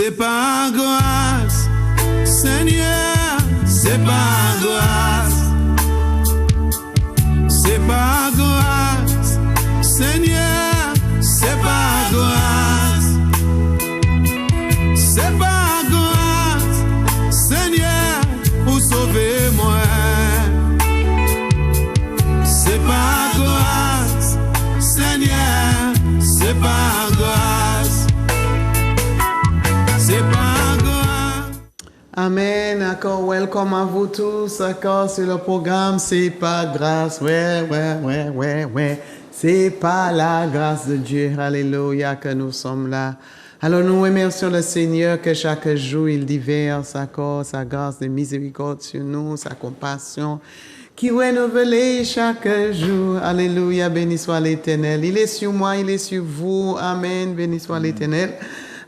C'est par grâce, Seigneur, c'est par grâce. C'est par grâce, Seigneur, c'est par grâce. C'est par grâce, Seigneur, pour sauver moi. C'est par grâce, Seigneur, c'est par grâce. C'est par grâce. Amen. Encore welcome à vous tous. Encore sur le programme. C'est par grâce. Ouais. C'est par la grâce de Dieu. Alléluia que nous sommes là. Alors nous remercions le Seigneur que chaque jour il déverse encore sa grâce de miséricorde sur nous, sa compassion qui renouvelle chaque jour. Alléluia. Béni soit l'Éternel. Il est sur moi, il est sur vous. Amen. Béni soit l'Éternel.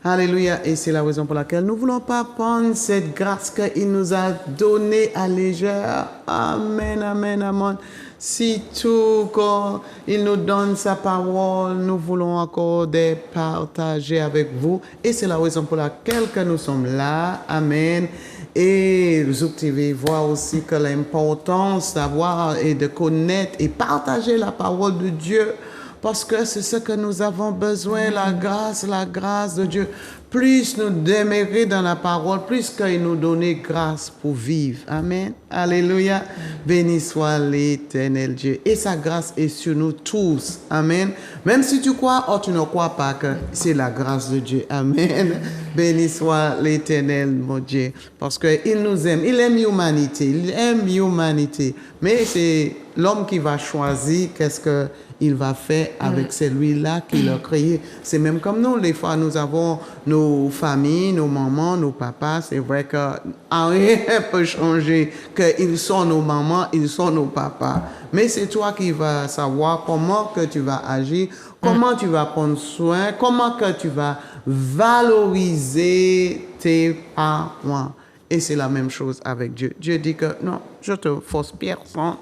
Alléluia. Et c'est la raison pour laquelle nous ne voulons pas prendre cette grâce qu'il nous a donnée à légère. Amen, amen, amen. Si tout quand il nous donne sa parole, nous voulons encore des partager avec vous. Et c'est la raison pour laquelle que nous sommes là. Amen. Et vous devez voir aussi que l'importance d'avoir et de connaître et partager la parole de Dieu. Parce que c'est ce que nous avons besoin, la grâce de Dieu. Plus nous demeurer dans la parole, plus qu'il nous donne grâce pour vivre. Amen. Alléluia. Béni soit l'Éternel Dieu. Et sa grâce est sur nous tous. Amen. Même si tu crois ou tu ne crois pas que c'est la grâce de Dieu. Amen. Béni soit l'Éternel, mon Dieu. Parce qu'il nous aime. Il aime l'humanité. Il aime l'humanité. Mais c'est l'homme qui va choisir qu'est-ce qu'il va faire avec celui-là qu'il a créé. C'est même comme nous. Des fois, nous avons nos familles, nos mamans, nos papas. C'est vrai que rien ne peut changer. Qu'ils sont nos mamans, ils sont nos papas. Mais c'est toi qui vas savoir comment que tu vas agir, comment tu vas prendre soin, comment que tu vas valoriser tes parents. Et c'est la même chose avec Dieu. Dieu dit que non, je te force personne.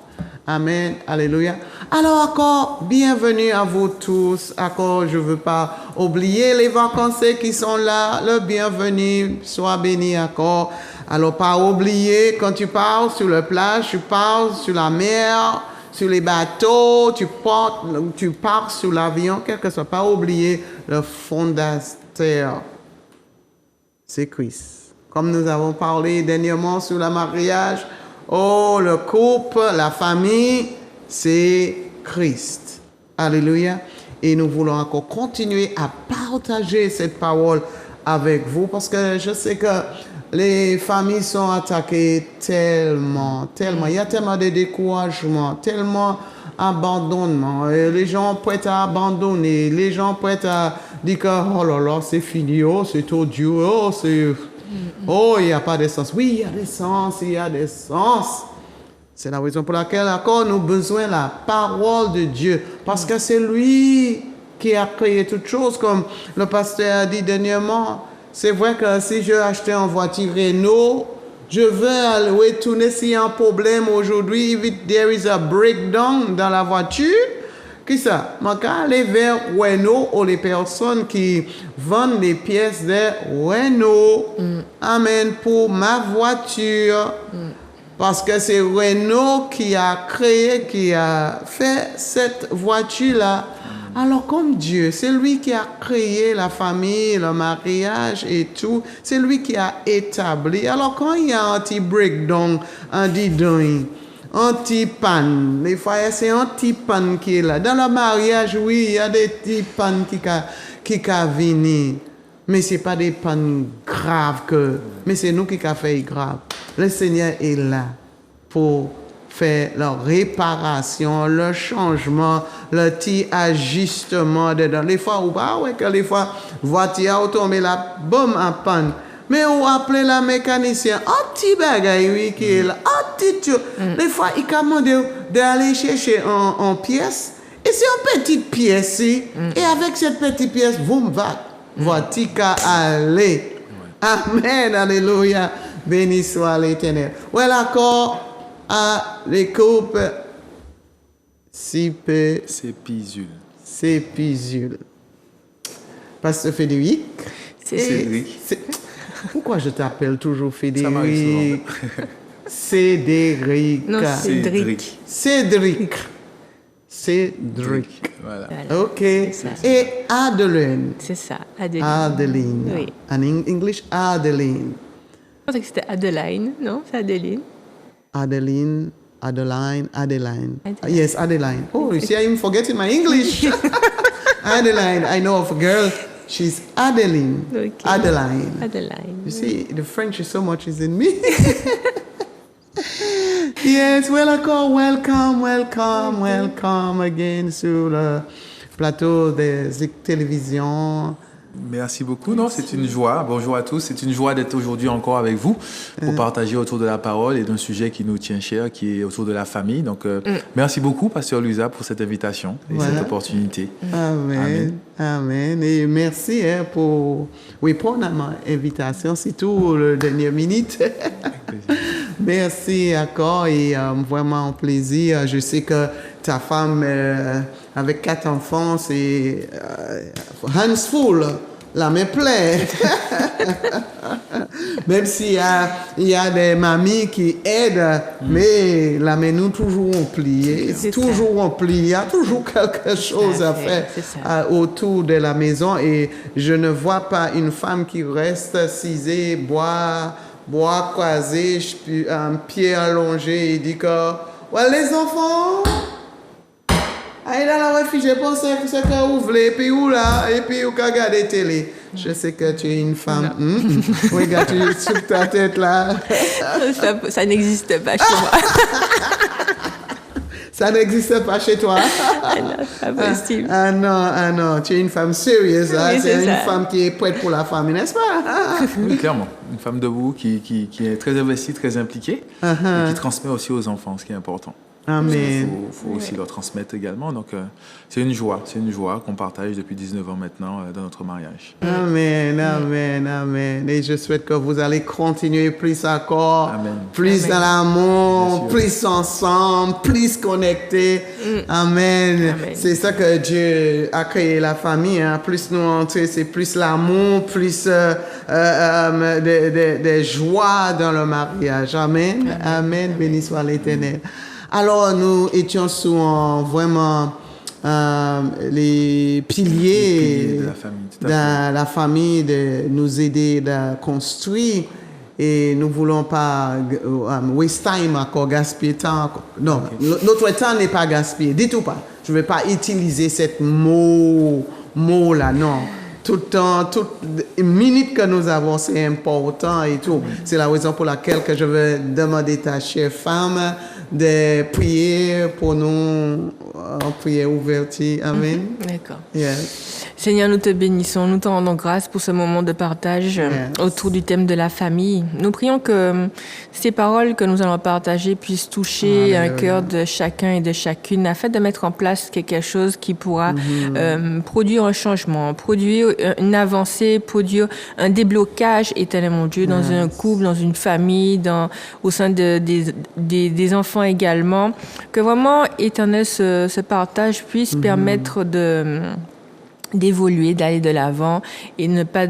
Amen. Alléluia. Alors encore, bienvenue à vous tous. Encore, je ne veux pas oublier les vacanciers qui sont là. Le bienvenu, sois béni encore. Alors, pas oublier, quand tu pars sur la plage, tu pars sur la mer, sur les bateaux, tu pars sur l'avion, quelque que soit. Pas oublier le fondateur. C'est Christ. Comme nous avons parlé dernièrement sur le mariage, le couple, la famille, c'est Christ. Alléluia. Et nous voulons encore continuer à partager cette parole avec vous parce que je sais que les familles sont attaquées tellement. Il y a tellement de découragement, tellement abandonnement. Les gens prêts à abandonner, les gens prêts à dire que oh là là, c'est fini, c'est odieux, il n'y a pas de sens. Oui, il y a des sens. C'est la raison pour laquelle encore nous avons besoin de la parole de Dieu. Parce que c'est lui qui a créé toutes choses. Comme le pasteur a dit dernièrement, c'est vrai que si je achetais une voiture Renault, je veux retourner s'il y a un problème aujourd'hui, if there is a breakdown dans la voiture. Qui ça? Je vais aller vers Renault ou les personnes qui vendent les pièces de Renault. Amen. Pour ma voiture. Parce que c'est Renault qui a créé, qui a fait cette voiture-là. Alors comme Dieu, c'est lui qui a créé la famille, le mariage et tout. C'est lui qui a établi. Alors quand il y a un petit breakdown, un didouille, anti-panne. Les fois, c'est anti-panne qui est là. Dans le mariage, oui, il y a des petits pannes qui viennent. Mais ce n'est pas des pannes graves mais c'est nous qui avons fait grave. Le Seigneur est là pour faire la réparation, le changement, le petit ajustement dedans. Les fois, les fois, voiture tombe la bombe en panne. Mais on appelle la mécanicien, un petit bagage, oui, qui est là, un petit truc. Des fois, il commande d'aller chercher en pièce. Et c'est une petite pièce, et avec cette petite pièce, vous voiture aller. Amen, alléluia. Béni soit l'Éternel. Voilà encore à l'écoute. C'est Pisule. Pasteur Frédéric. Cédric. Pourquoi je t'appelle toujours Ça m'arrive Frédéric? Cédric. Non, Cédric. Cédric. Cédric. Voilà. Voilà. OK. ça. Et Adeline. C'est ça, Adeline. Adeline. Oui. En English, Adeline. Je pensais que c'était Adeline, non? C'est Adeline. Adeline. Adeline. Adeline. Adeline. Yes, Adeline. Oh, you see, I'm forgetting my English. Adeline. I know of a girl. She's Adeline. Okay. Adeline. Adeline. You see, the French is so much is in me. Yes, welcome again sur le plateau des télévisions. Merci beaucoup. Non, c'est une joie. Bonjour à tous. C'est une joie d'être aujourd'hui encore avec vous pour partager autour de la parole et d'un sujet qui nous tient cher, qui est autour de la famille. Donc, merci beaucoup, Pasteur Luisa, pour cette invitation et cette opportunité. Amen. Amen. Et merci pour répondre à ma invitation, surtout le dernier minute. Merci encore et vraiment un plaisir. Je sais que ta femme, avec 4 enfants, c'est hands full, la main pleine. Même s'il y a des mamies qui aident, mais la main nous toujours remplie. C'est toujours remplie. Il y a toujours quelque chose à faire autour de la maison et je ne vois pas une femme qui reste cisée, bois croisé, un pied allongé et dit que les enfants, allez dans la réfugié, pensez que c'est que vous voulez, puis où là, et puis vous regardez télé. Je sais que tu es une femme. Regarde, tu sur ta tête là. Ça n'existe pas chez moi. Ça n'existe pas chez toi. Ah non, c'est pas possible. Ah non, tu es une femme sérieuse. Hein? Oui, c'est une ça. femme qui est prête pour la famille, n'est-ce pas? Oui, clairement. Une femme debout qui est très investie, très impliquée et qui transmet aussi aux enfants, ce qui est important. Amen. Il faut aussi leur transmettre également. Donc, c'est une joie qu'on partage depuis 19 ans maintenant dans notre mariage. Amen, amen, amen. Et je souhaite que vous allez continuer plus encore, Amen. plus Amen. dans l'amour, Bien sûr. plus ensemble, plus connectés. Amen. Amen. C'est ça que Dieu a créé la famille. Hein. Plus nous entrer, c'est plus l'amour, plus des joies dans le mariage. Amen. Amen. Béni soit l'Éternel. Alors, nous étions sur vraiment les piliers de la famille, tout à dans la famille, de nous aider à construire. Et nous ne voulons pas waste time, encore gaspiller temps. Non, notre temps n'est pas gaspillé, du tout pas. Je ne vais pas utiliser cette mot-là, non. Tout le temps, toute minute que nous avons, c'est important et tout. C'est la raison pour laquelle que je veux demander ta chère femme de prier pour nous, en prière ouverte. Amen. D'accord. Yes. Seigneur, nous te bénissons, nous te rendons grâce pour ce moment de partage autour du thème de la famille. Nous prions que ces paroles que nous allons partager puissent toucher un cœur de chacun et de chacune afin de mettre en place quelque chose qui pourra produire un changement, produire une avancée, produire un déblocage, éternel mon Dieu, dans un couple, dans une famille, au sein des enfants également. Que vraiment, éternel, ce partage puisse permettre d'évoluer, d'aller de l'avant et ne pas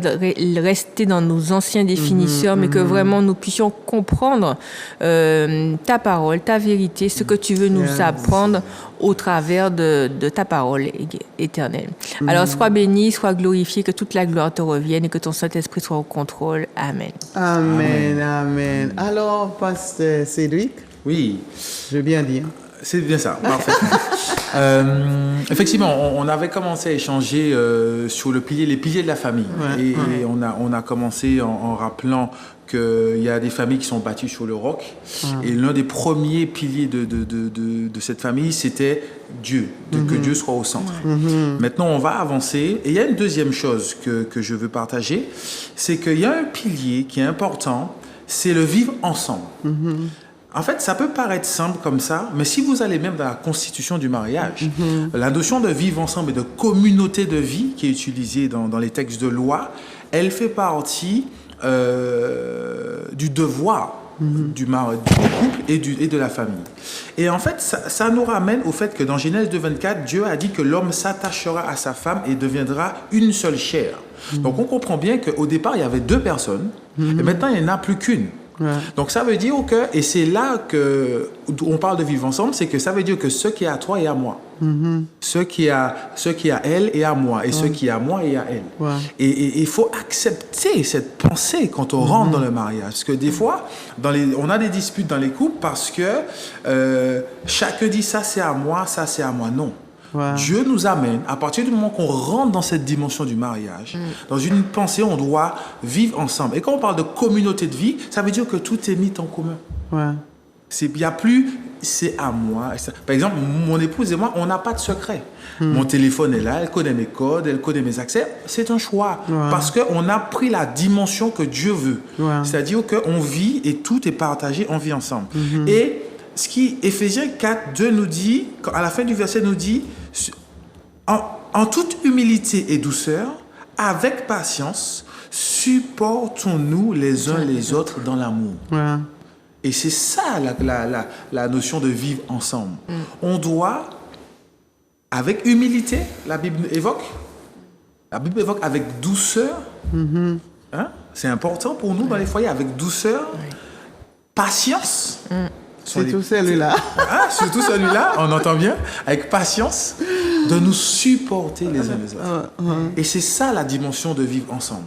rester dans nos anciens définisseurs, mais que vraiment nous puissions comprendre ta parole, ta vérité, ce que tu veux nous apprendre au travers de ta parole éternelle. Alors, sois béni, sois glorifié, que toute la gloire te revienne et que ton Saint-Esprit soit au contrôle. Amen. Amen, amen. Alors, Pasteur Cédric, Oui. je veux bien dire. C'est bien ça, parfait. Effectivement, on avait commencé à échanger sur les piliers de la famille. Et on a commencé en rappelant qu'il y a des familles qui sont bâties sur le roc. Et l'un des premiers piliers de cette famille, c'était Dieu, que Dieu soit au centre. Maintenant, on va avancer. Et il y a une deuxième chose que je veux partager, c'est qu'il y a un pilier qui est important, c'est le vivre ensemble. En fait, ça peut paraître simple comme ça, mais si vous allez même dans la constitution du mariage, la notion de vivre ensemble et de communauté de vie qui est utilisée dans les textes de loi, elle fait partie du devoir du couple et de la famille. Et en fait, ça nous ramène au fait que dans Genèse 2:24, Dieu a dit que l'homme s'attachera à sa femme et deviendra une seule chair. Donc on comprend bien qu'au départ, il y avait 2 personnes, et maintenant, il n'y en a plus qu'une. Ouais. Donc ça veut dire que, et c'est là qu'on parle de vivre ensemble, c'est que ça veut dire que ce qui est à toi est à moi. Ce qui est à elle est à moi, et ce qui est à moi est à elle. Ouais. Et il faut accepter cette pensée quand on rentre dans le mariage. Parce que des fois, on a des disputes dans les couples parce que chacun dit ça c'est à moi, ça c'est à moi. Non. Ouais. Dieu nous amène, à partir du moment qu'on rentre dans cette dimension du mariage, dans une pensée, on doit vivre ensemble. Et quand on parle de communauté de vie, ça veut dire que tout est mis en commun. Ouais. Il n'y a plus, c'est à moi. Par exemple, mon épouse et moi, on n'a pas de secret. Mon téléphone est là, elle connaît mes codes, elle connaît mes accès. C'est un choix. Ouais. Parce qu'on a pris la dimension que Dieu veut. Ouais. C'est-à-dire qu'on vit et tout est partagé, on vit ensemble. Et ce qui, Éphésiens 4:2 nous dit, à la fin du verset nous dit, en toute humilité et douceur, avec patience, supportons-nous les uns les autres dans l'amour. Ouais. Et c'est ça la notion de vivre ensemble. On doit, avec humilité, la Bible évoque avec douceur. Hein? C'est important pour nous dans les foyers, avec douceur, patience. Surtout celui-là. Surtout celui-là, on entend bien, avec patience, de nous supporter les uns les autres. Et c'est ça la dimension de vivre ensemble.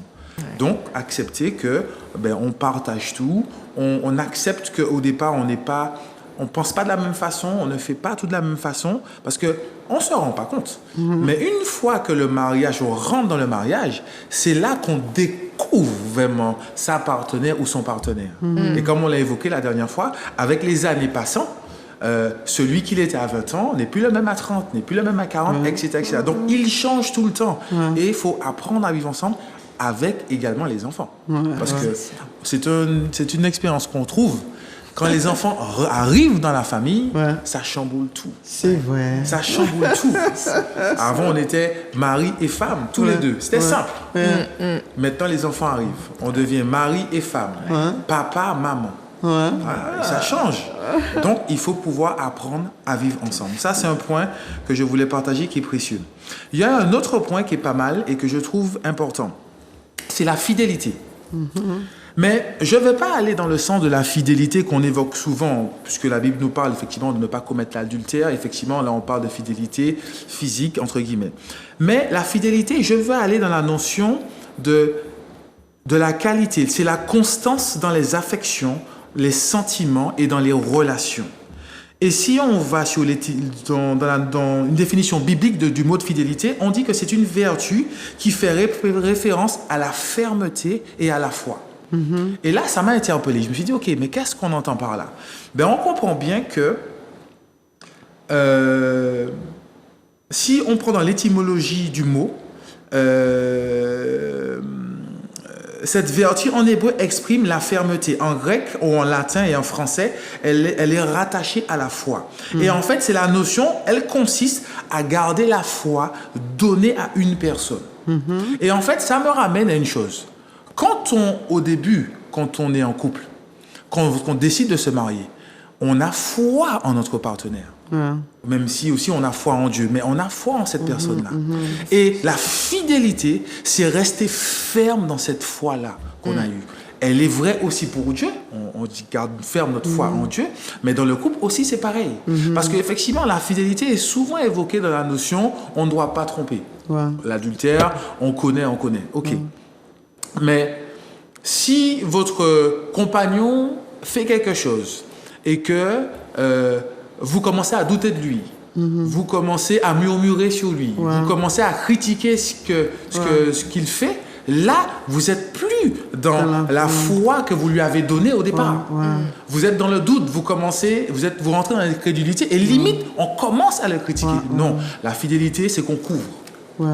Donc, accepter que on partage tout, on accepte qu'au départ, on ne pense pas de la même façon, on ne fait pas tout de la même façon, parce qu'on ne se rend pas compte. Mais une fois que on rentre dans le mariage, c'est là qu'on découvre vraiment sa partenaire ou son partenaire. Et comme on l'a évoqué la dernière fois, avec les années passant, celui qu'il était à 20 ans n'est plus le même à 30, n'est plus le même à 40, etc., etc. Donc, il change tout le temps. Et il faut apprendre à vivre ensemble avec également les enfants. Parce que c'est une expérience qu'on trouve. Quand les enfants arrivent dans la famille, ça chamboule tout. C'est vrai. Ça chamboule tout. Avant, on était mari et femme, tous les deux. C'était simple. Maintenant, les enfants arrivent. On devient mari et femme. Papa, maman. Ça change. Donc, il faut pouvoir apprendre à vivre ensemble. Ça, c'est un point que je voulais partager qui est précieux. Il y a un autre point qui est pas mal et que je trouve important. C'est la fidélité. Mais je ne vais pas aller dans le sens de la fidélité qu'on évoque souvent, puisque la Bible nous parle effectivement de ne pas commettre l'adultère. Effectivement, là, on parle de fidélité physique, entre guillemets. Mais la fidélité, je veux aller dans la notion de la qualité. C'est la constance dans les affections, les sentiments et dans les relations. Et si on va dans une définition biblique du mot de fidélité, on dit que c'est une vertu qui fait référence à la fermeté et à la foi. Et là, ça m'a interpellé. Je me suis dit, OK, mais qu'est-ce qu'on entend par là? On comprend bien que si on prend dans l'étymologie du mot, cette vertu en hébreu exprime la fermeté. En grec ou en latin et en français, elle est rattachée à la foi. Et en fait, c'est la notion, elle consiste à garder la foi donnée à une personne. Et en fait, ça me ramène à une chose. Au début, quand on est en couple, quand on décide de se marier, on a foi en notre partenaire. Même si aussi on a foi en Dieu, mais on a foi en cette personne-là. Et la fidélité, c'est rester ferme dans cette foi-là qu'on a eue. Elle est vraie aussi pour Dieu. On dit garde ferme notre foi en Dieu, mais dans le couple aussi c'est pareil. Parce qu'effectivement, la fidélité est souvent évoquée dans la notion on ne doit pas tromper. L'adultère, on connaît. OK. Mais si votre compagnon fait quelque chose et que vous commencez à douter de lui, vous commencez à murmurer sur lui, vous commencez à critiquer ce qu'il fait, là, vous n'êtes plus dans la foi que vous lui avez donnée au départ. Vous êtes dans le doute, vous rentrez dans l'incrédulité et limite, on commence à le critiquer. Non, la fidélité, c'est qu'on couvre.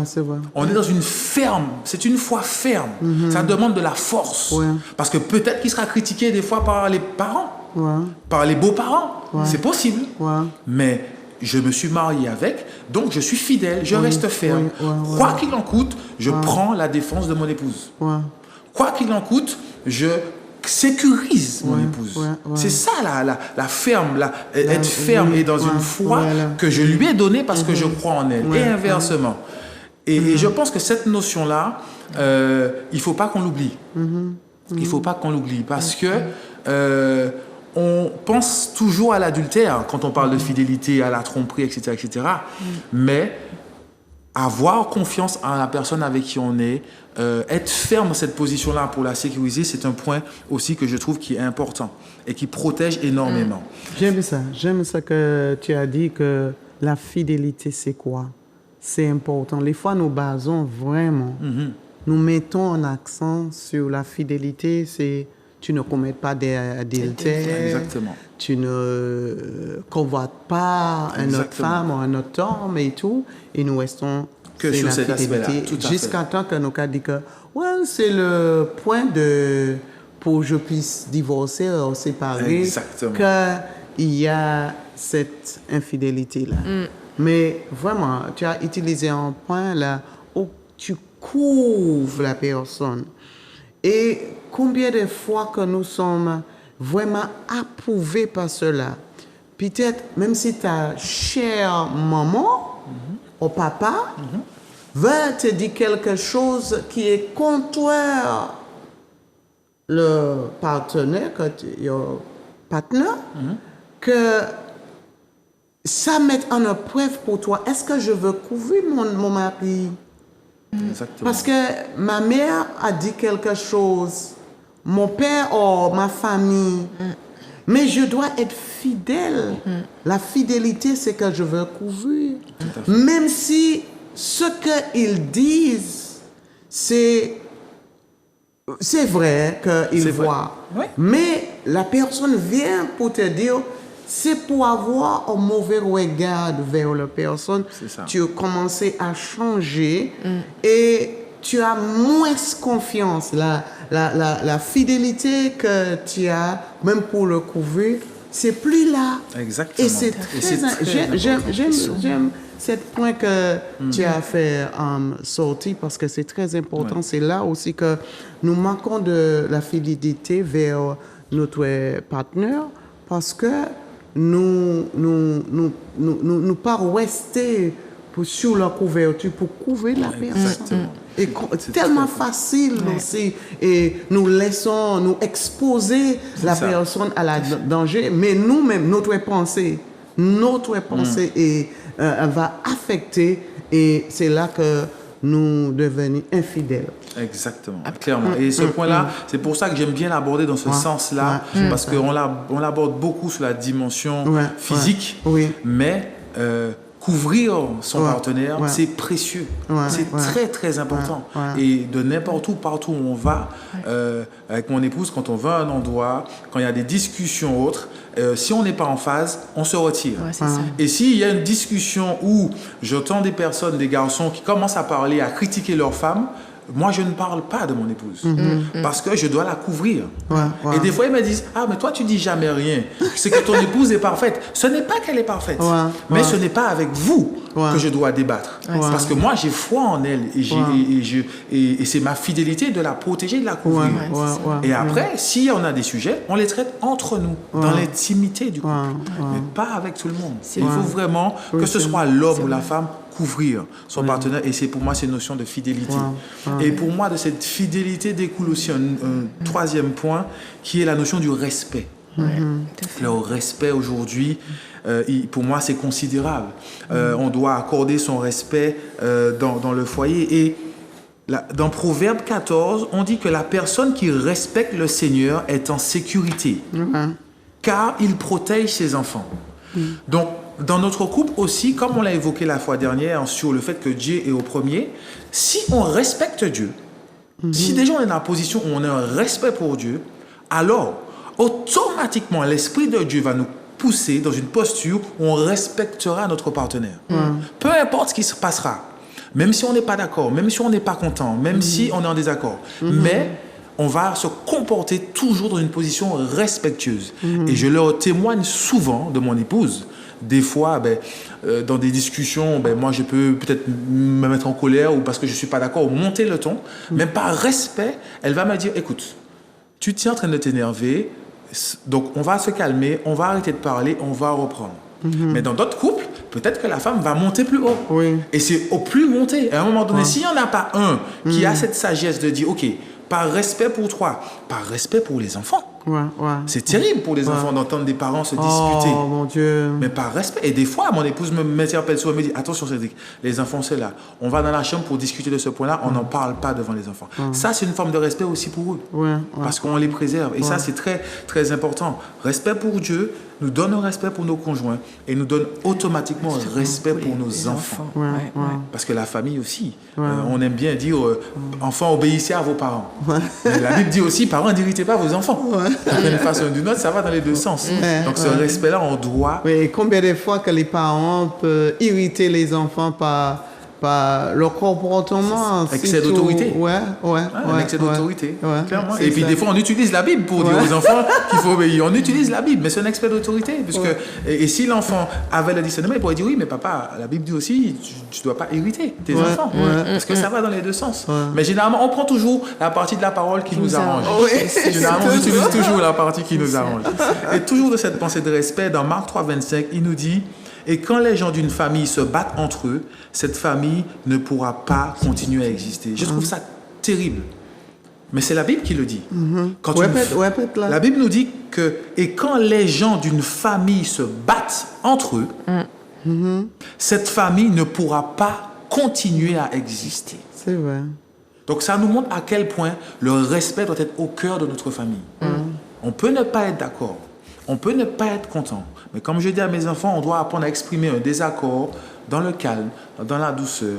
C'est vrai. On est dans une ferme, c'est une foi ferme. Ça demande de la force. Parce que peut-être qu'il sera critiqué des fois par les parents, par les beaux-parents. C'est possible. Mais je me suis marié avec, donc je suis fidèle, je reste ferme. Quoi qu'il en coûte, je prends la défense de mon épouse. Quoi qu'il en coûte, je sécurise mon épouse. C'est ça la ferme, être ferme et dans une foi que je lui ai donnée parce que je crois en elle. Et inversement. Et je pense que cette notion-là, il ne faut pas qu'on l'oublie. Il ne faut pas qu'on l'oublie parce que on pense toujours à l'adultère quand on parle de fidélité, à la tromperie, etc. etc. Mais avoir confiance en la personne avec qui on est, être ferme dans cette position-là pour la sécuriser, c'est un point aussi que je trouve qui est important et qui protège énormément. J'aime ça que tu as dit que la fidélité, c'est quoi? C'est important. Les fois, nous basons vraiment, nous mettons un accent sur la fidélité, c'est tu ne commets pas d'adultère, Exactement. tu ne convoites pas une autre femme ou un autre homme et tout, et nous restons que sur cet aspect-là, jusqu'à temps que nous avons dit que c'est le point pour que je puisse divorcer ou séparer, qu'il y a cette infidélité-là. Mais vraiment, tu as utilisé un point là où tu couvres la personne. Et combien de fois que nous sommes vraiment approuvés par cela? Peut-être, même si ta chère maman ou papa va te dire quelque chose qui est contraire le partenaire, que ça met en preuve pour toi. Est-ce que je veux couvrir mon mari? Exactement. Parce que ma mère a dit quelque chose, mon père ou ma famille, mais je dois être fidèle. La fidélité, c'est que je veux couvrir. Même si ce qu'ils disent, c'est vrai qu'ils voient. Oui. Mais la personne vient pour te dire, c'est pour avoir un mauvais regard vers la personne. Tu as commencé à changer et tu as moins confiance. La fidélité que tu as, même pour le couvrir, c'est plus là. Exactement. Et c'est très j'aime ce point que tu as fait sortir parce que c'est très important. Ouais. C'est là aussi que nous manquons de la fidélité vers notre partenaire parce que nous pas rester sur la couverture pour couvrir la personne. Et c'est tellement facile aussi. Et nous laissons nous exposer la personne à la danger, mais nous-mêmes, notre pensée va affecter et c'est là que nous devenons infidèles. Exactement, clairement. Et ce point-là, c'est pour ça que j'aime bien l'aborder dans ce sens-là, parce qu'on l'aborde beaucoup sur la dimension physique, mais couvrir son partenaire, c'est précieux. C'est très, très important. Et de n'importe où, partout où on va, avec mon épouse, quand on va à un endroit, quand il y a des discussions autres, si on n'est pas en phase, on se retire. Et s'il y a une discussion où j'entends des personnes, des garçons qui commencent à parler, à critiquer leur femme, moi, je ne parle pas de mon épouse parce que je dois la couvrir. Et des fois, ils me disent « Ah, mais toi, tu dis jamais rien. C'est que ton épouse est parfaite. » Ce n'est pas qu'elle est parfaite, mais ce n'est pas avec vous que je dois débattre. Parce que moi, j'ai foi en elle et c'est ma fidélité de la protéger, de la couvrir. Et après, si on a des sujets, on les traite entre nous, dans l'intimité du couple, mais pas avec tout le monde. Il faut vraiment que ce soit l'homme ou la femme couvrir son partenaire et c'est pour moi cette notion de fidélité. Et pour moi de cette fidélité découle aussi un troisième point qui est la notion du respect. Le respect aujourd'hui, pour moi c'est considérable. On doit accorder son respect dans le foyer et dans Proverbe 14, on dit que la personne qui respecte le Seigneur est en sécurité car il protège ses enfants. Donc dans notre couple aussi, comme on l'a évoqué la fois dernière sur le fait que Dieu est au premier, si on respecte Dieu, si déjà on est dans la position où on a un respect pour Dieu, alors automatiquement l'Esprit de Dieu va nous pousser dans une posture où on respectera notre partenaire. Peu importe ce qui se passera, même si on n'est pas d'accord, même si on n'est pas content, même si on est en désaccord, mais on va se comporter toujours dans une position respectueuse. Et je le témoigne souvent de mon épouse. Des fois, dans des discussions, moi, je peux peut-être me mettre en colère ou parce que je ne suis pas d'accord ou monter le ton. Mais par respect, elle va me dire, écoute, tu es en train de t'énerver, donc on va se calmer, on va arrêter de parler, on va reprendre. Mais dans d'autres couples, peut-être que la femme va monter plus haut. Oui. Et c'est au plus monter. À un moment donné, s'il n'y en a pas un qui a cette sagesse de dire, OK, par respect pour toi, par respect pour les enfants. Ouais. C'est terrible pour les enfants d'entendre des parents se disputer. Oh, mon Dieu. Mais par respect. Et des fois, mon épouse m'interpelle souvent, me dit, attention Cédric, les enfants c'est là. On va dans la chambre pour discuter de ce point-là, on n'en parle pas devant les enfants. Ça, c'est une forme de respect aussi pour eux. Parce qu'on les préserve. Et ça, c'est très, très important. Respect pour Dieu nous donne un respect pour nos conjoints et nous donne automatiquement un respect pour nos enfants. Parce que la famille aussi, on aime bien dire, enfants, obéissez à vos parents. Mais la Bible dit aussi, parents, n'irritez pas vos enfants. D'une façon ou d'une autre, ça va dans les deux sens. Donc ce respect-là, on doit... Oui, et combien de fois que les parents peuvent irriter les enfants par leur comportement. Excès d'autorité. Un excès d'autorité, clairement. Et puis des fois, on utilise la Bible pour dire aux enfants qu'il faut obéir. On utilise la Bible, mais c'est un excès d'autorité. Et si l'enfant avait le discernement, il pourrait dire, oui, mais papa, la Bible dit aussi, tu ne dois pas irriter tes enfants. Parce que ça va dans les deux sens. Mais généralement, on prend toujours la partie de la parole qui nous arrange. Généralement, on utilise toujours la partie qui nous arrange. Et toujours de cette pensée de respect, dans Marc 3, 25, il nous dit, et quand les gens d'une famille se battent entre eux, cette famille ne pourra pas continuer à exister. Je trouve ça terrible. Mais c'est la Bible qui le dit. La Bible nous dit que, et quand les gens d'une famille se battent entre eux, cette famille ne pourra pas continuer à exister. C'est vrai. Donc ça nous montre à quel point le respect doit être au cœur de notre famille. On peut ne pas être d'accord. On peut ne pas être content. Mais comme je dis à mes enfants, on doit apprendre à exprimer un désaccord dans le calme, dans la douceur,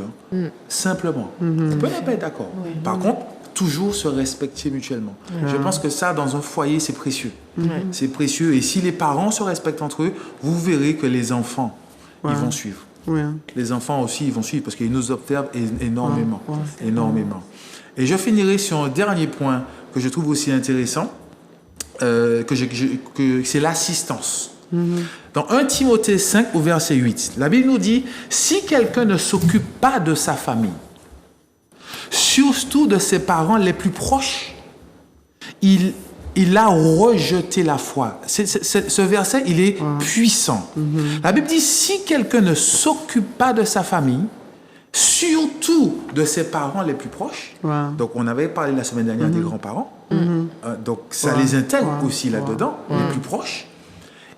simplement. On peut ne pas être d'accord. Par contre, toujours se respecter mutuellement. Je pense que ça, dans un foyer, c'est précieux. C'est précieux. Et si les parents se respectent entre eux, vous verrez que les enfants, ils vont suivre. Les enfants aussi, ils vont suivre parce qu'ils nous observent énormément. Énormément. Et je finirai sur un dernier point que je trouve aussi intéressant, c'est l'assistance. Dans 1 Timothée 5 au verset 8, la Bible nous dit, si quelqu'un ne s'occupe pas de sa famille, surtout de ses parents les plus proches, il a rejeté la foi. Ce verset, il est puissant. La Bible dit, si quelqu'un ne s'occupe pas de sa famille, surtout de ses parents les plus proches, donc on avait parlé la semaine dernière des grands-parents, donc ça les intègre aussi là-dedans, les plus proches.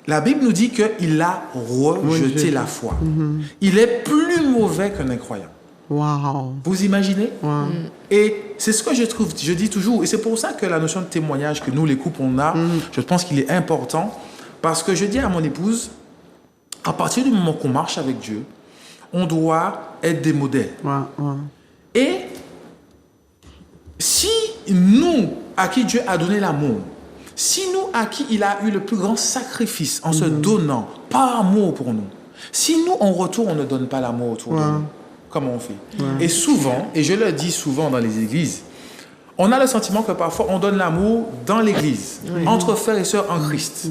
La Bible nous dit qu'il a rejeté la foi. Il est plus mauvais qu'un incroyant. Vous imaginez? Et c'est ce que je trouve, je dis toujours, et c'est pour ça que la notion de témoignage que nous, les couples, on a, je pense qu'il est important, parce que je dis à mon épouse, à partir du moment qu'on marche avec Dieu, on doit être des modèles. Et si nous, à qui Dieu a donné l'amour, si nous, à qui il a eu le plus grand sacrifice en se donnant, par amour pour nous, si nous, en retour, on ne donne pas l'amour autour de nous, comment on fait? Et souvent, et je le dis souvent dans les églises, on a le sentiment que parfois, on donne l'amour dans l'église, entre frères et sœurs en Christ.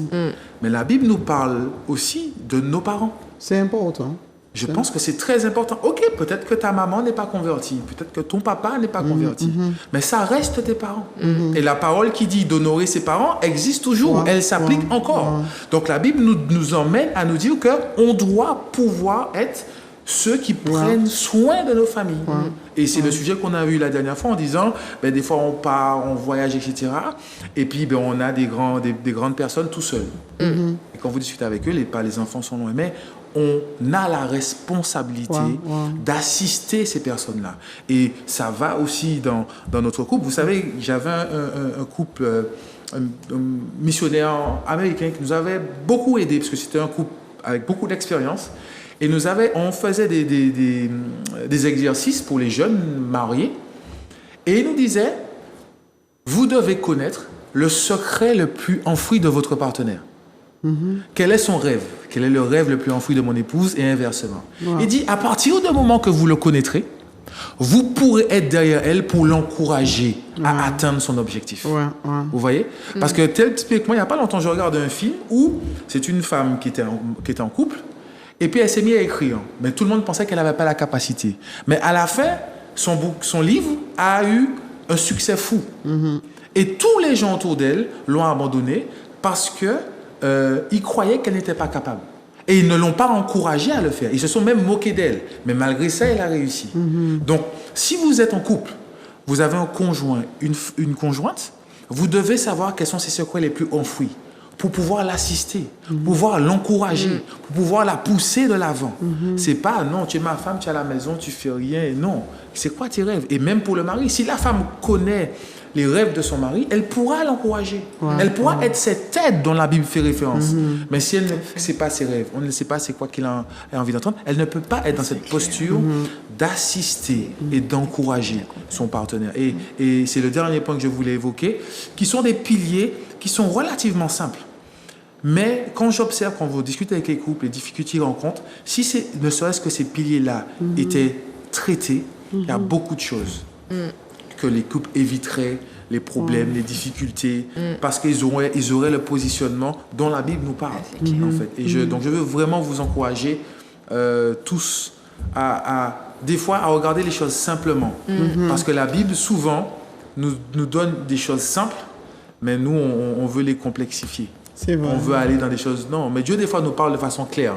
Mais la Bible nous parle aussi de nos parents. C'est important. Je pense que c'est très important. Ok, peut-être que ta maman n'est pas convertie, peut-être que ton papa n'est pas converti, mais ça reste tes parents. Et la parole qui dit d'honorer ses parents existe toujours, elle s'applique encore. Donc la Bible nous emmène à nous dire qu'on doit pouvoir être ceux qui prennent soin de nos familles. Et c'est le sujet qu'on a vu la dernière fois en disant, des fois on part, on voyage, etc. Et puis on a des grandes personnes tout seuls. Et quand vous discutez avec eux, les enfants sont loin, mais on a la responsabilité d'assister ces personnes-là. Et ça va aussi dans notre couple. Vous savez, j'avais un couple missionnaire américain qui nous avait beaucoup aidé, parce que c'était un couple avec beaucoup d'expérience. Et on faisait des exercices pour les jeunes mariés. Et il nous disait, vous devez connaître le secret le plus enfoui de votre partenaire. Quel est son rêve? Quel est le rêve le plus enfoui de mon épouse et inversement? Il dit, à partir du moment que vous le connaîtrez, vous pourrez être derrière elle pour l'encourager à atteindre son objectif. Vous voyez? Parce que typiquement, il n'y a pas longtemps, je regarde un film où c'est une femme qui était en couple, et puis elle s'est mise à écrire. Mais tout le monde pensait qu'elle n'avait pas la capacité. Mais à la fin, son livre a eu un succès fou. Et tous les gens autour d'elle l'ont abandonnée parce que ils croyaient qu'elle n'était pas capable. Et ils ne l'ont pas encouragée à le faire. Ils se sont même moqués d'elle. Mais malgré ça, elle a réussi. Donc, si vous êtes en couple, vous avez un conjoint, une conjointe, vous devez savoir quels sont ses secrets les plus enfouis pour pouvoir l'assister, pour pouvoir l'encourager, pour pouvoir la pousser de l'avant. C'est pas, non, tu es ma femme, tu es à la maison, tu fais rien. Non, c'est quoi tes rêves? Et même pour le mari, si la femme connaît les rêves de son mari, elle pourra l'encourager. Elle pourra être cette aide dont la Bible fait référence. Mais si elle ne sait pas ses rêves, on ne sait pas c'est quoi qu'il a envie d'entendre, elle ne peut pas être dans cette posture d'assister et d'encourager son partenaire. Et c'est le dernier point que je voulais évoquer, qui sont des piliers qui sont relativement simples. Mais quand j'observe, quand vous discutez avec les couples, les difficultés qu'ils rencontrent, si ne serait-ce que ces piliers-là étaient traités, il y a beaucoup de choses que les couples éviteraient, les problèmes, les difficultés, parce qu'ils auraient le positionnement dont la Bible nous parle, en fait. Et donc je veux vraiment vous encourager tous des fois à regarder les choses simplement, parce que la Bible souvent nous donne des choses simples, mais nous on veut les complexifier. C'est vrai. On veut aller dans des choses... Non, mais Dieu, des fois, nous parle de façon claire.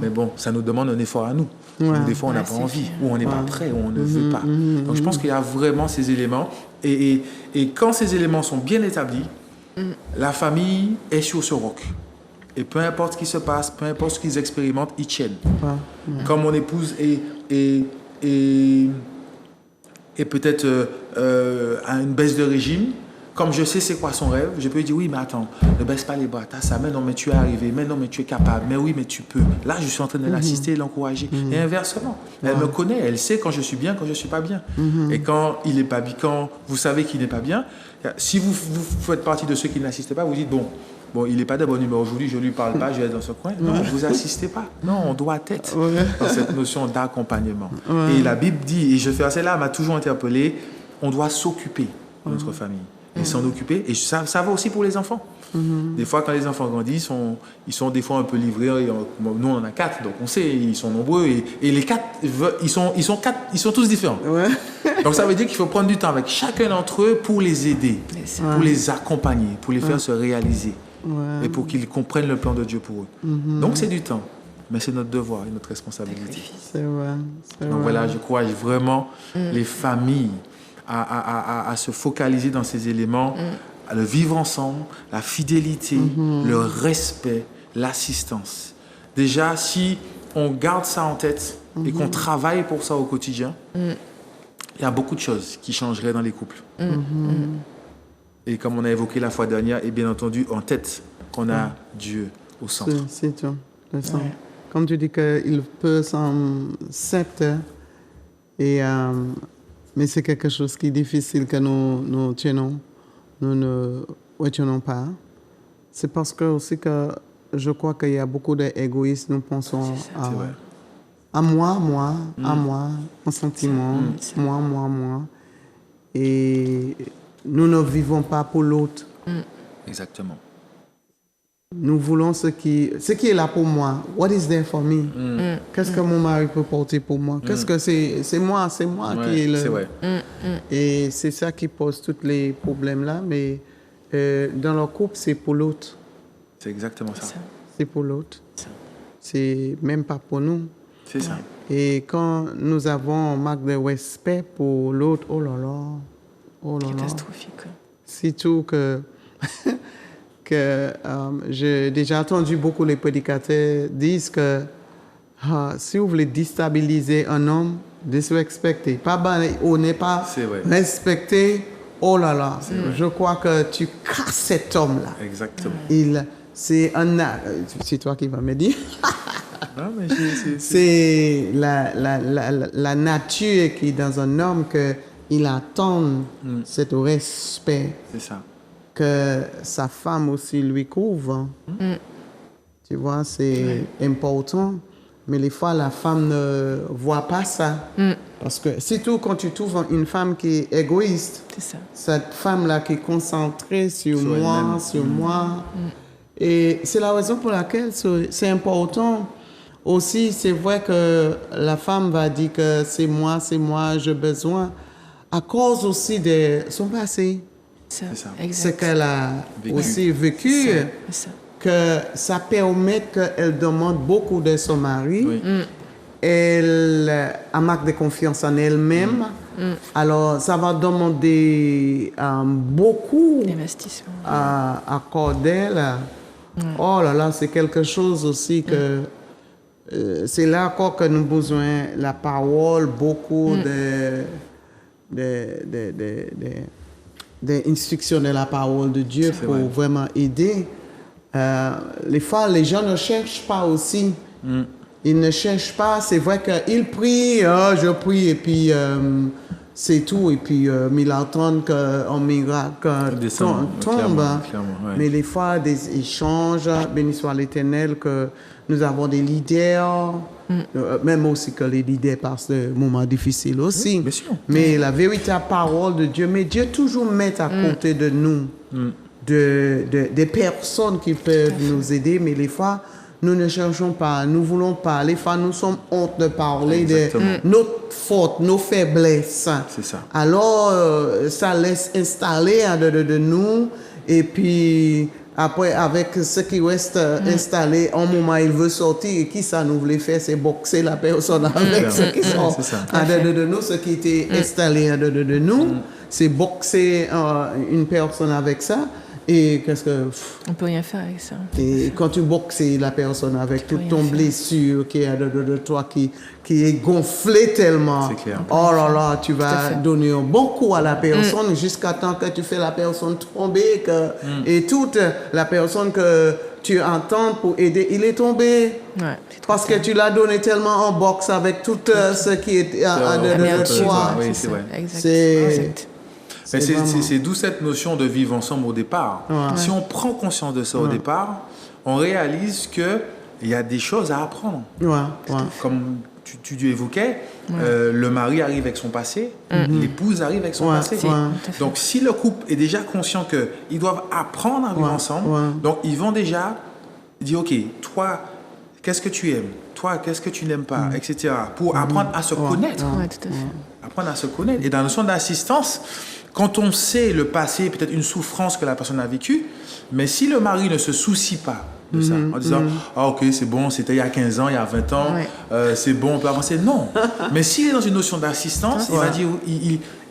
Mais bon, ça nous demande un effort à nous. Ou des fois, on n'a pas envie, ou on n'est pas prêt, ou on ne veut pas. Donc, je pense qu'il y a vraiment ces éléments. Et quand ces éléments sont bien établis, la famille est sur ce roc. Et peu importe ce qui se passe, peu importe ce qu'ils expérimentent, ils tiennent. Comme mon épouse est peut-être à une baisse de régime, comme je sais c'est quoi son rêve, je peux lui dire oui, mais attends, ne baisse pas les bras, t'as ça, mais non, mais tu es arrivé, mais non, mais tu es capable, mais oui, mais tu peux. Là, je suis en train de l'assister, l'encourager. Et inversement, elle me connaît, elle sait quand je suis bien, quand je ne suis pas bien. Et quand il n'est pas bien, quand vous savez qu'il n'est pas bien, si vous faites partie de ceux qui n'assistent pas, vous dites bon, il n'est pas de bonne humeur aujourd'hui, je ne lui parle pas, je vais être dans ce coin. Non, vous n'assistez pas. Non, on doit être dans cette notion d'accompagnement. Et la Bible dit, et celle-là m'a toujours interpellé, on doit s'occuper de notre famille. Et s'en occuper. Et ça va aussi pour les enfants. Des fois, quand les enfants grandissent, ils sont des fois un peu livrés. Nous, on en a 4, donc on sait, ils sont nombreux. Et les 4, ils sont tous différents. Donc ça veut dire qu'il faut prendre du temps avec chacun d'entre eux pour les aider, pour les accompagner, pour les faire se réaliser. Et pour qu'ils comprennent le plan de Dieu pour eux. Donc c'est du temps. Mais c'est notre devoir et notre responsabilité. C'est vrai. Donc voilà, je crois vraiment les familles à se focaliser dans ces éléments, à le vivre ensemble, la fidélité, le respect, l'assistance. Déjà, si on garde ça en tête et qu'on travaille pour ça au quotidien, il y a beaucoup de choses qui changeraient dans les couples. Et comme on a évoqué la fois dernière, et bien entendu, en tête, qu'on a Dieu au centre. C'est tout. Comme tu dis qu'il peut sembler simple, mais c'est quelque chose qui est difficile que nous ne retenons pas. C'est parce que aussi que je crois qu'il y a beaucoup d'égoïstes. Nous pensons à moi, mon sentiment, moi. Et nous ne vivons pas pour l'autre. Exactement. Nous voulons ce qui est là pour moi. What is there for me? Qu'est-ce que mon mari peut porter pour moi? Qu'est-ce que c'est moi qui est le... C'est vrai. Et c'est ça qui pose tous les problèmes là. Mais dans leur couple, c'est pour l'autre. C'est exactement ça. C'est pour l'autre. C'est même pas pour nous. C'est ça. Et quand nous avons un manque de respect pour l'autre, oh là là. Catastrophique. Surtout que... j'ai déjà entendu beaucoup les prédicateurs disent que si vous voulez déstabiliser un homme, disrespecter, pas on n'est pas respecté, oh là là, je crois que tu casses cet homme-là. Exactement. C'est toi qui vas me dire. Non, mais c'est la nature qui est dans un homme qu'il attend cet respect. C'est ça. Que sa femme aussi lui couvre. Tu vois, c'est important. Mais les fois, la femme ne voit pas ça. Parce que, surtout quand tu trouves une femme qui est égoïste, c'est ça. Cette femme-là qui est concentrée sur moi. Et c'est la raison pour laquelle c'est important. Aussi, c'est vrai que la femme va dire que c'est moi, j'ai besoin. À cause aussi de son passé. Ça, C'est ça. ce exact. qu'elle a Vécu. aussi vécu, C'est ça. que ça permet qu'elle demande beaucoup de son mari. Oui. Elle a marque de confiance en elle-même. Alors, ça va demander beaucoup L'investissement. à Cordel. Oh là là, c'est quelque chose aussi que... c'est là encore que nous avons besoin la parole, beaucoup d'instructions de la parole de Dieu pour vrai. vraiment aider. Les fois, les gens ne cherchent pas aussi. Ils ne cherchent pas. C'est vrai qu'ils prient, je prie, et puis c'est tout. Et puis, ils attendent qu'un miracle Descend, tombe. clairement, ouais. Mais les fois, des échanges, béni soit l'Éternel, que nous avons des leaders, même aussi que les leaders passent des moments difficiles aussi. bien sûr. Mais la véritable parole de Dieu, mais Dieu toujours met à côté de nous des personnes qui peuvent nous aider, mais les fois, nous ne cherchons pas, nous voulons pas. Les fois, nous sommes honte de parler Exactement. de notre faute, nos faiblesses. C'est ça. Alors, ça laisse installer de nous, et puis après, avec ce qui reste installé, en moment il veut sortir, et qui ça nous voulait faire, c'est boxer la personne avec ce qui sort C'est ça. de nous, ce qui était installé de nous, c'est boxer une personne avec ça. Et qu'est-ce que... On peut rien faire avec ça. Et quand tu boxes la personne avec toute rien ton faire. blessure qui est de toi, qui est gonflé tellement, C'est clair. oh là là, tu à vas fait. donner un bon coup à la personne jusqu'à temps que tu fais la personne tomber, et toute la personne que tu entends pour aider, il est tombé. Ouais, c'est trop Parce que tu l'as donné tellement en boxe avec tout ce qui est de amertume. toi. Oui, C'est c'est ça, vrai. Exact. C'est- Exact. Mais C'est vraiment- c'est d'où cette notion de vivre ensemble au départ. Si on prend conscience de ça au départ, on réalise qu'il y a des choses à apprendre. Ouais, ouais. Comme tu évoquais, le mari arrive avec son passé, l'épouse arrive avec son Ouais, passé. ouais. Donc si le couple est déjà conscient qu'ils doivent apprendre à vivre Ouais, ensemble, ouais. donc ils vont déjà dire, OK, toi, qu'est-ce que tu aimes? Toi, qu'est-ce que tu n'aimes pas? Etc. Pour apprendre à se connaître. Ouais, tout à fait. Apprendre à se connaître. Et dans la notion d'assistance, quand on sait le passé, peut-être une souffrance que la personne a vécue, mais si le mari ne se soucie pas de ça, en disant « Ah ok, c'est bon, c'était il y a 15 ans, il y a 20 ans, Ouais. c'est bon, on peut avancer. » Non. Mais s'il est dans une notion d'assistance, il va dire,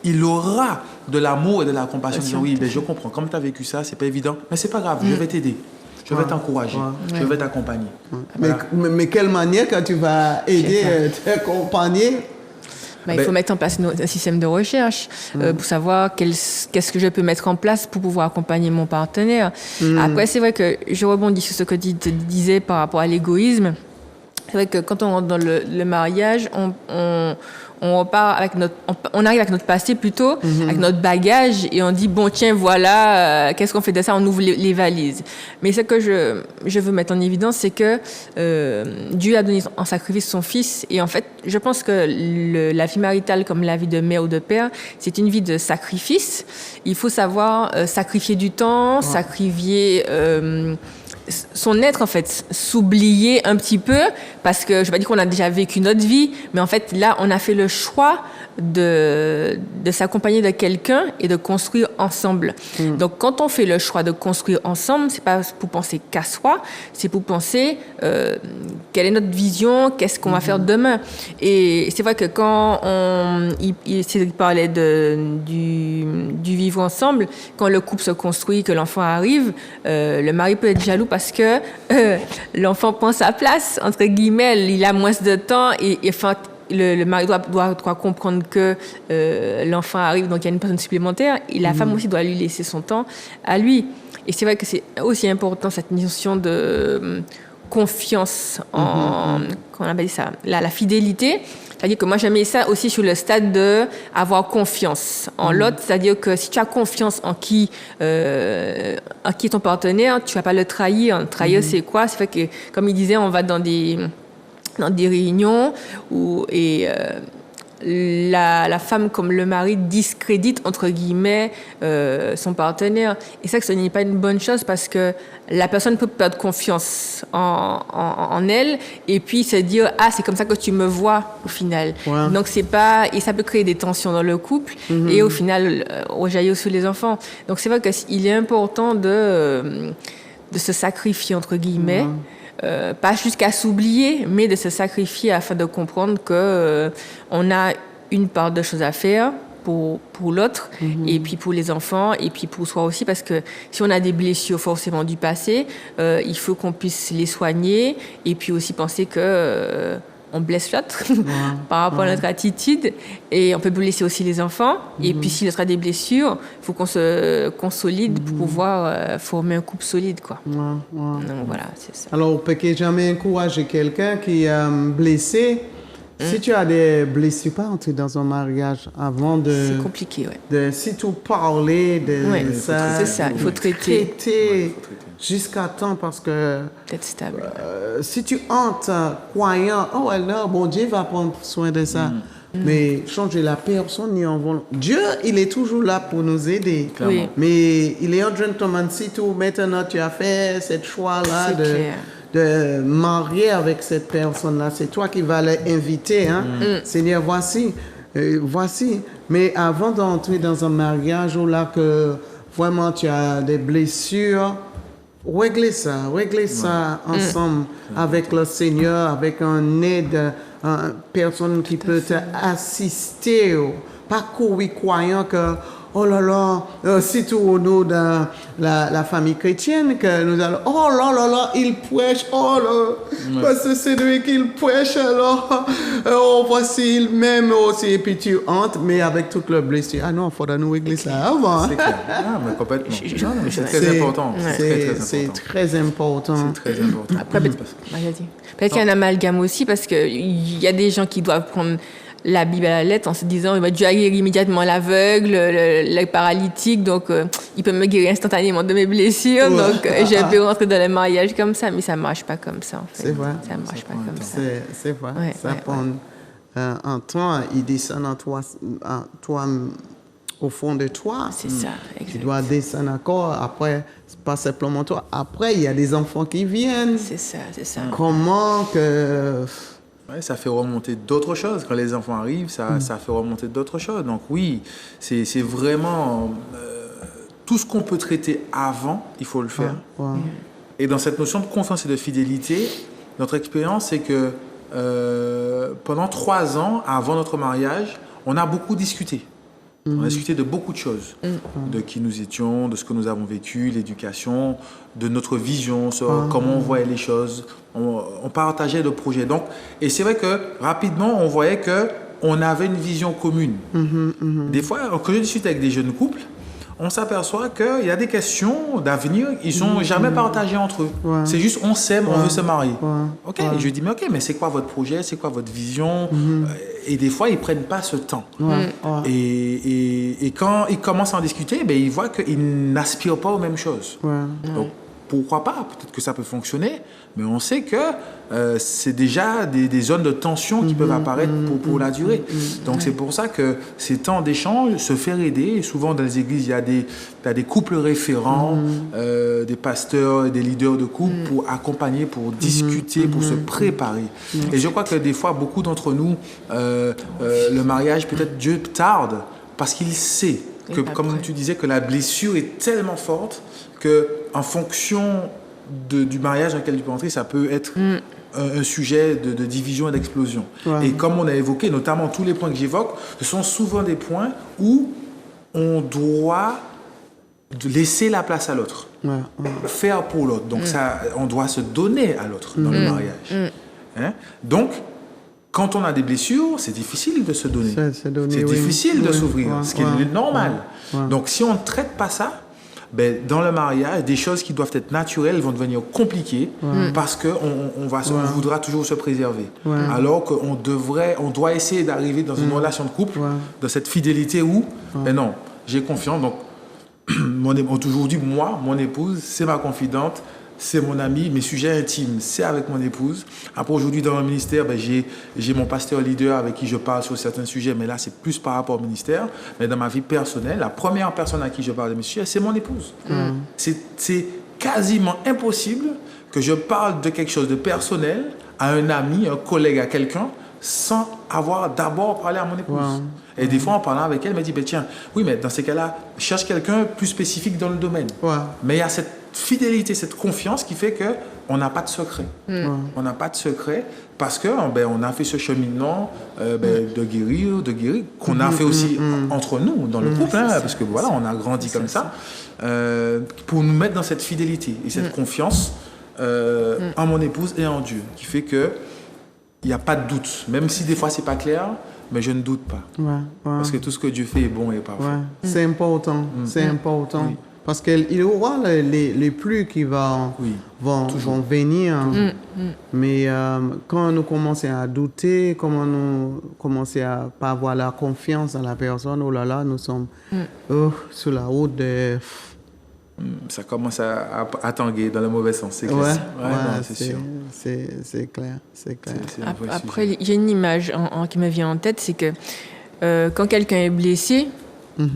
il aura de l'amour et de la compassion. Dire, oui, ben, je comprends, comme tu as vécu ça, c'est pas évident, mais c'est pas grave, je vais t'aider. Je vais t'encourager, je vais t'accompagner. Mais quelle manière quand tu vas aider, t'accompagner? Il faut mettre en place un système de recherche pour savoir qu'est-ce que je peux mettre en place pour pouvoir accompagner mon partenaire. Après, c'est vrai que je rebondis sur ce que tu te disais par rapport à l'égoïsme. C'est vrai que quand on rentre dans le mariage, on repart avec on arrive avec notre passé plutôt, avec notre bagage, et on dit bon tiens voilà, qu'est-ce qu'on fait de ça? On ouvre les valises. Mais ce que je veux mettre en évidence, c'est que Dieu a donné en sacrifice son fils, et en fait je pense que la vie maritale, comme la vie de mère ou de père, c'est une vie de sacrifice. Il faut savoir sacrifier du temps, sacrifier son être, en fait, s'oublier un petit peu, parce que je ne vais pas dire qu'on a déjà vécu notre vie, mais en fait, là, on a fait le choix de s'accompagner de quelqu'un et de construire ensemble. Donc, quand on fait le choix de construire ensemble, c'est pas pour penser qu'à soi, c'est pour penser quelle est notre vision, qu'est-ce qu'on va faire demain. Et c'est vrai que quand il parlait du vivre ensemble, quand le couple se construit, que l'enfant arrive, le mari peut être jaloux parce que l'enfant prend sa place, entre guillemets, il a moins de temps, et enfin, le mari doit comprendre que l'enfant arrive, donc il y a une personne supplémentaire, et la femme aussi doit lui laisser son temps à lui. Et c'est vrai que c'est aussi important, cette notion de confiance en, comment on appelle ça, la fidélité. C'est-à-dire que moi, j'aimais ça aussi sur le stade d'avoir confiance en l'autre. C'est-à-dire que si tu as confiance en qui est ton partenaire, tu ne vas pas le trahir. Trahir, c'est quoi? C'est vrai que, comme il disait, on va dans des réunions et la femme comme le mari discrédite, entre guillemets, son partenaire. Et ça, ce n'est pas une bonne chose parce que la personne peut perdre confiance en elle et puis se dire « Ah, c'est comme ça que tu me vois au final. Ouais. » Donc, c'est pas... Et ça peut créer des tensions dans le couple et au final, rejaillir sur les enfants. Donc, c'est vrai qu'il est important de se sacrifier, entre guillemets. Pas jusqu'à s'oublier, mais de se sacrifier afin de comprendre que on a une part de choses à faire pour l'autre, et puis pour les enfants, et puis pour soi aussi, parce que si on a des blessures forcément du passé, il faut qu'on puisse les soigner, et puis aussi penser que on blesse l'autre par rapport à notre attitude, et on peut blesser aussi les enfants, et puis si l'autre a des blessures, il faut qu'on se consolide pour pouvoir former un couple solide, quoi. Donc voilà, c'est ça. Alors, on peut jamais encourager quelqu'un qui est blessé. Si tu as des blessures, pas entrer dans un mariage avant de... C'est compliqué, ouais. De surtout parler de ça. C'est ça, il faut traiter. Jusqu'à temps parce que... D'être stable. Si tu entres croyant, oh non, bon Dieu va prendre soin de ça. Mais changer la personne, Dieu, il est toujours là pour nous aider. Oui. Mais il est un gentleman. Si tout maintenant tu as fait ce choix-là de marier avec cette personne-là, c'est toi qui vas l'inviter. Hein? Seigneur, voici. Mais avant d'entrer dans un mariage où là que vraiment tu as des blessures, régler ça ensemble avec le Seigneur, avec un aide, une personne qui peut t'assister. Pas courir croyant que, oh là là, surtout nous dans la famille chrétienne, que nous allons, oh là, il prêche, oh là, parce que c'est lui qui prêche, alors, oh, voici il même aussi, et puis tu entres, mais avec toute le blessure. Ah non, il faudra nous régler ça avant. C'est clair. Ah, mais complètement. C'est très important. C'est très important. C'est très important. Après, peut-être qu'il y a un amalgame aussi, parce qu'il y a des gens qui doivent prendre la Bible à la lettre en se disant Dieu a guéri immédiatement l'aveugle, le paralytique, donc il peut me guérir instantanément de mes blessures, donc je peux rentrer dans le mariage comme ça, mais ça ne marche pas comme ça en fait. C'est vrai. Ça ne marche pas comme ça. C'est vrai. Ça prend un temps, il descend en toi, au fond de toi. C'est ça, exactement. Tu dois descendre encore, après, c'est pas simplement toi. Après, il y a des enfants qui viennent. C'est ça. Comment que... Ouais, ça fait remonter d'autres choses. Quand les enfants arrivent, ça fait remonter d'autres choses. Donc oui, c'est vraiment... tout ce qu'on peut traiter avant, il faut le faire. Et dans cette notion de confiance et de fidélité, notre expérience, c'est que pendant 3 ans, avant notre mariage, on a beaucoup discuté. On a discuté de beaucoup de choses, de qui nous étions, de ce que nous avons vécu, l'éducation, de notre vision sur comment on voyait les choses. On partageait le projet. Donc, et c'est vrai que rapidement, on voyait qu'on avait une vision commune. Des fois, quand je discute avec des jeunes couples, on s'aperçoit qu'il y a des questions d'avenir, ils ne sont jamais partagées entre eux. C'est juste, on s'aime, on veut se marier. Ok, et je dis, mais c'est quoi votre projet, c'est quoi votre vision? Et des fois, ils ne prennent pas ce temps. Et quand ils commencent à en discuter, ils voient qu'ils n'aspirent pas aux mêmes choses. Donc, pourquoi pas? Peut-être que ça peut fonctionner, mais on sait que c'est déjà des zones de tension qui peuvent apparaître pour la durée. Donc c'est pour ça que ces temps d'échange, se faire aider, et souvent dans les églises, il y a des couples référents, des pasteurs et des leaders de couple pour accompagner, pour discuter, pour se préparer. Et je crois que des fois, beaucoup d'entre nous, le mariage, peut-être Dieu tarde parce qu'il sait que, comme tu disais, que la blessure est tellement forte qu'en fonction du mariage dans lequel tu peux entrer, ça peut être un sujet de division et d'explosion. Et comme on a évoqué, notamment tous les points que j'évoque, ce sont souvent des points où on doit laisser la place à l'autre, faire pour l'autre. Donc ça, on doit se donner à l'autre dans le mariage. Donc, quand on a des blessures, c'est difficile de se donner. C'est difficile de s'ouvrir, ce qui est normal. Donc, si on ne traite pas ça, dans le mariage, des choses qui doivent être naturelles vont devenir compliquées parce qu'on voudra toujours se préserver. Alors qu'on doit essayer d'arriver dans une relation de couple, de cette fidélité où, non, j'ai confiance. Donc, aujourd'hui, moi, mon épouse, c'est ma confidente. c'est mon ami. Mes sujets intimes, c'est avec mon épouse. Après, aujourd'hui, dans le ministère, j'ai mon pasteur leader avec qui je parle sur certains sujets, mais là, c'est plus par rapport au ministère. Mais dans ma vie personnelle, la première personne à qui je parle de mes sujets, c'est mon épouse. C'est quasiment impossible que je parle de quelque chose de personnel à un ami, un collègue, à quelqu'un, sans avoir d'abord parlé à mon épouse. Wow. Et des fois, en parlant avec elle, elle me dit, tiens, oui, mais dans ces cas-là, cherche quelqu'un plus spécifique dans le domaine. Wow. Mais il y a cette fidélité, cette confiance qui fait qu'on n'a pas de secret. On n'a pas de secret parce qu'on a fait ce cheminement de guérir, qu'on a fait aussi entre nous, dans le couple, parce que voilà, on a grandi comme ça, pour nous mettre dans cette fidélité et cette confiance en mon épouse et en Dieu, qui fait que il n'y a pas de doute, même si des fois c'est pas clair, mais je ne doute pas. Parce que tout ce que Dieu fait est bon et parfait. C'est important, c'est important. Oui. Parce qu'il y aura les plus qui vont venir. Mais quand nous commençons à douter, quand nous commençons à ne pas avoir la confiance dans la personne, oh là là, nous sommes sur la route de... Ça commence à tanguer dans le mauvais sens, c'est clair. C'est sûr. C'est clair, c'est clair. Après, il y a une image qui me vient en tête, c'est que quand quelqu'un est blessé,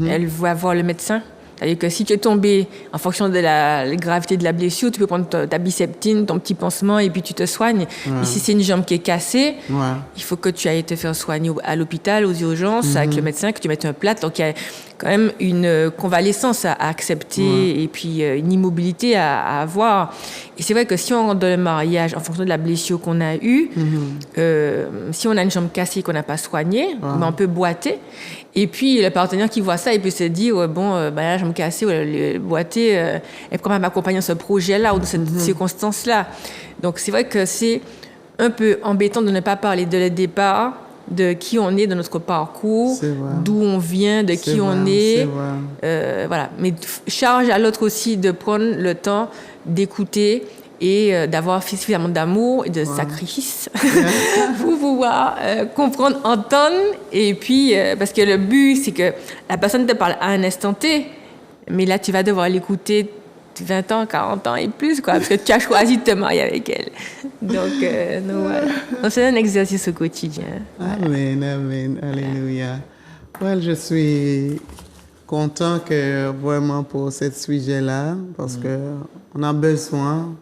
elle va voir le médecin. C'est-à-dire que si tu es tombé en fonction de la gravité de la blessure, tu peux prendre ta biceptine, ton petit pansement et puis tu te soignes. Et si c'est une jambe qui est cassée, il faut que tu ailles te faire soigner à l'hôpital, aux urgences, avec le médecin, que tu mettes un plâtre. Donc il y a quand même une convalescence à accepter et puis une immobilité à avoir. Et c'est vrai que si on rentre dans le mariage en fonction de la blessure qu'on a eue, si on a une jambe cassée qu'on n'a pas soignée, on peut boiter. Et puis, le partenaire qui voit ça, il peut se dire, là, je me cassais, le boiter, elle peut quand même m'accompagner dans ce projet-là ou dans cette circonstance-là. Donc, c'est vrai que c'est un peu embêtant de ne pas parler dès le départ de qui on est, de notre parcours, d'où on vient, de qui on est. Voilà. Mais charge à l'autre aussi de prendre le temps d'écouter et d'avoir suffisamment d'amour et de sacrifice pour pouvoir comprendre, entendre. Et puis, parce que le but, c'est que la personne te parle à un instant T, mais là, tu vas devoir l'écouter 20 ans, 40 ans et plus, quoi, parce que tu as choisi de te marier avec elle. Donc voilà. Donc, c'est un exercice au quotidien. Voilà. Amen, amen, alléluia. Je suis content que vraiment pour ce sujet-là, parce qu'on a besoin.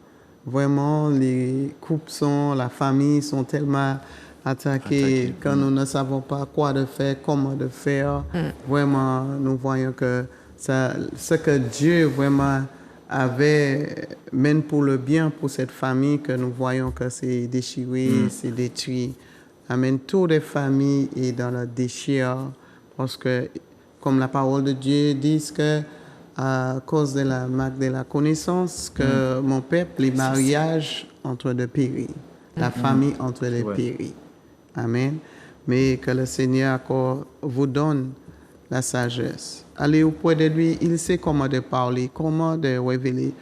Vraiment, les couples la famille sont tellement attaquées quand nous ne savons pas quoi de faire, comment de faire. Vraiment, nous voyons que ce que Dieu vraiment avait, même pour le bien pour cette famille, que nous voyons que c'est déchiré, c'est détruit. Amen. Toutes les familles sont dans le déchir parce que, comme la parole de Dieu dit que à cause de la marque de la connaissance que mon peuple, les mariages entre les péris, la famille entre les péris. Amen. Mais que le Seigneur encore vous donne la sagesse. Allez auprès de lui, il sait comment de parler, comment de révéler.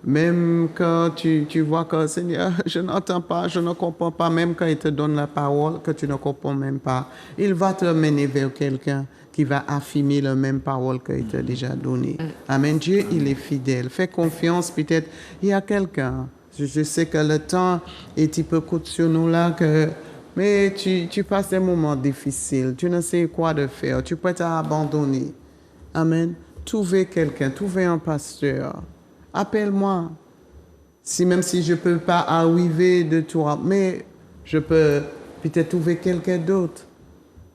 Même quand tu vois que Seigneur, je n'entends pas, je ne comprends pas, même quand il te donne la parole que tu ne comprends même pas, il va te mener vers quelqu'un qui va affirmer la même parole qu'il t'a déjà donnée. Amen. Dieu, il est fidèle. Fais confiance, peut-être, il y a quelqu'un. Je sais que le temps est un peu court sur nous là, mais tu passes des moments difficiles, tu ne sais quoi de faire, tu peux t'abandonner. Amen. Trouvez quelqu'un, trouvez un pasteur. Appelle-moi. Même si je ne peux pas arriver de toi, mais je peux peut-être trouver quelqu'un d'autre.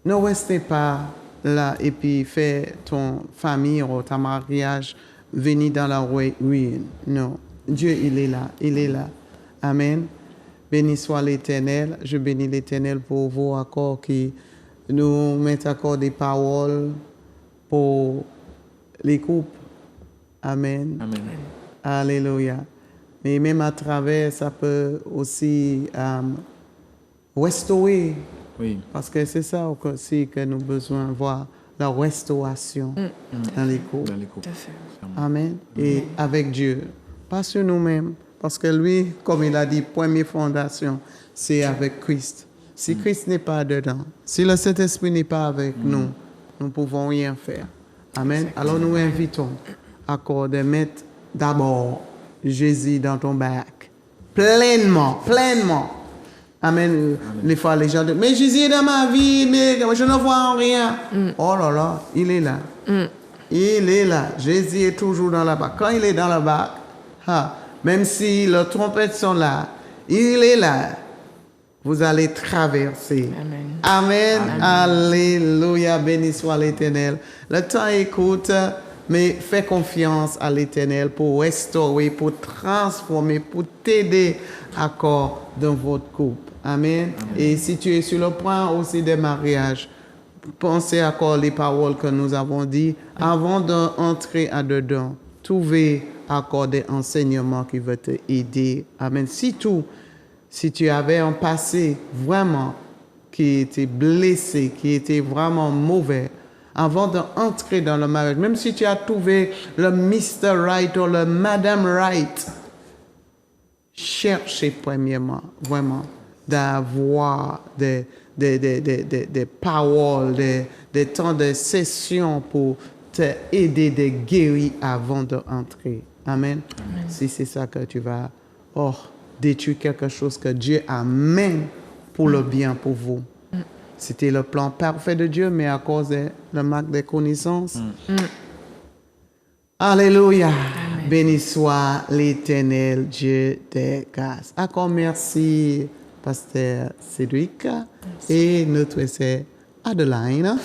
Ne restez pas là et puis fais ton famille ou ton mariage venir dans la ruine. Non. Dieu, il est là. Il est là. Amen. Béni soit l'Éternel. Je bénis l'Éternel pour vos accords qui nous mettent encore des paroles pour les couples. Amen. Amen. Alléluia. Mais même à travers, ça peut aussi restaurer. Oui. Parce que c'est ça aussi que nous avons besoin de voir, la restauration dans les couples. Tout à fait. Amen. Et avec Dieu, pas sur nous-mêmes. Parce que lui, comme il a dit, première fondation, c'est avec Christ. Si Christ n'est pas dedans, si le Saint-Esprit n'est pas avec nous, nous ne pouvons rien faire. Amen. Alors nous invitons à mettre d'abord Jésus dans ton bac. Pleinement, pleinement. Amen. Les fois, les gens disent, mais Jésus est dans ma vie, mais je ne vois rien. Oh là là, il est là. Il est là. Jésus est toujours dans la bac. Quand il est dans la bac, même si les trompettes sont là, il est là. Vous allez traverser. Amen. Alléluia. Béni soit l'Éternel. Le temps est court, mais fais confiance à l'Éternel pour restaurer, pour transformer, pour t'aider encore dans votre couple. Amen. Et si tu es sur le point aussi des mariages, pensez encore les paroles que nous avons dites avant d'entrer à dedans. Trouvez encore des enseignements qui vont te aider. Amen. Si tu avais un passé vraiment qui était blessé, qui était vraiment mauvais, avant d'entrer dans le mariage, même si tu as trouvé le Mr. Right ou le Madame Right, cherchez premièrement, vraiment, d'avoir des paroles, des temps de session pour t'aider de guérir avant d'entrer. Amen. Si c'est ça que tu vas détruire quelque chose que Dieu amène pour le bien pour vous. C'était le plan parfait de Dieu, mais à cause de le manque de connaissances. Alléluia. Amen. Béni soit l'Éternel Dieu des grâces. Encore merci, Pasteur Cédric et notre sœur Adeline.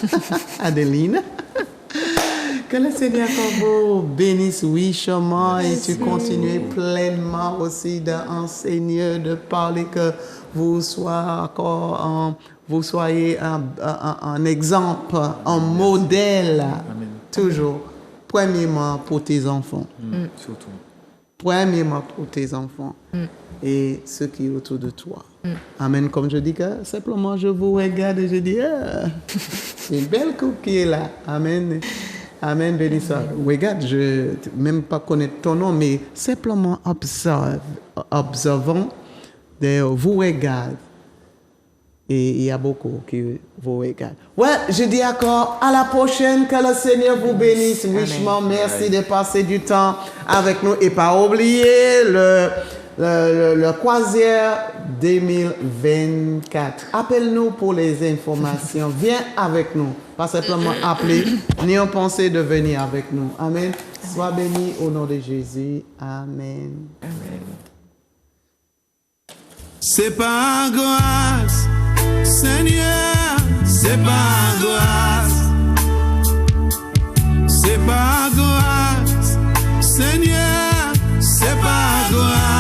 Que le Seigneur vous bénisse richement et tu continues pleinement aussi d'enseigner, de parler, que vous soyez un exemple, un modèle. Amen. Toujours. Premièrement pour tes enfants. Surtout. Premièrement pour tes enfants et ceux qui sont autour de toi. Amen. Comme je dis que simplement je vous regarde et je dis, c'est une belle coupe qui est là. Amen. Amen, béni soit. Regarde, je ne même pas connaître ton nom, mais simplement observons, vous regardez. Et il y a beaucoup qui vous regardent. Ouais, je dis encore à la prochaine, que le Seigneur vous bénisse richement. Merci de passer du temps avec nous et pas oublier le croisière 2024. Appelle-nous pour les informations. Viens avec nous. Pas simplement appeler, ni en penser de venir avec nous. Amen. Sois béni au nom de Jésus. Amen. C'est pas grâce, Seigneur, c'est pas grâce. C'est pas grâce, Seigneur, c'est pas grâce.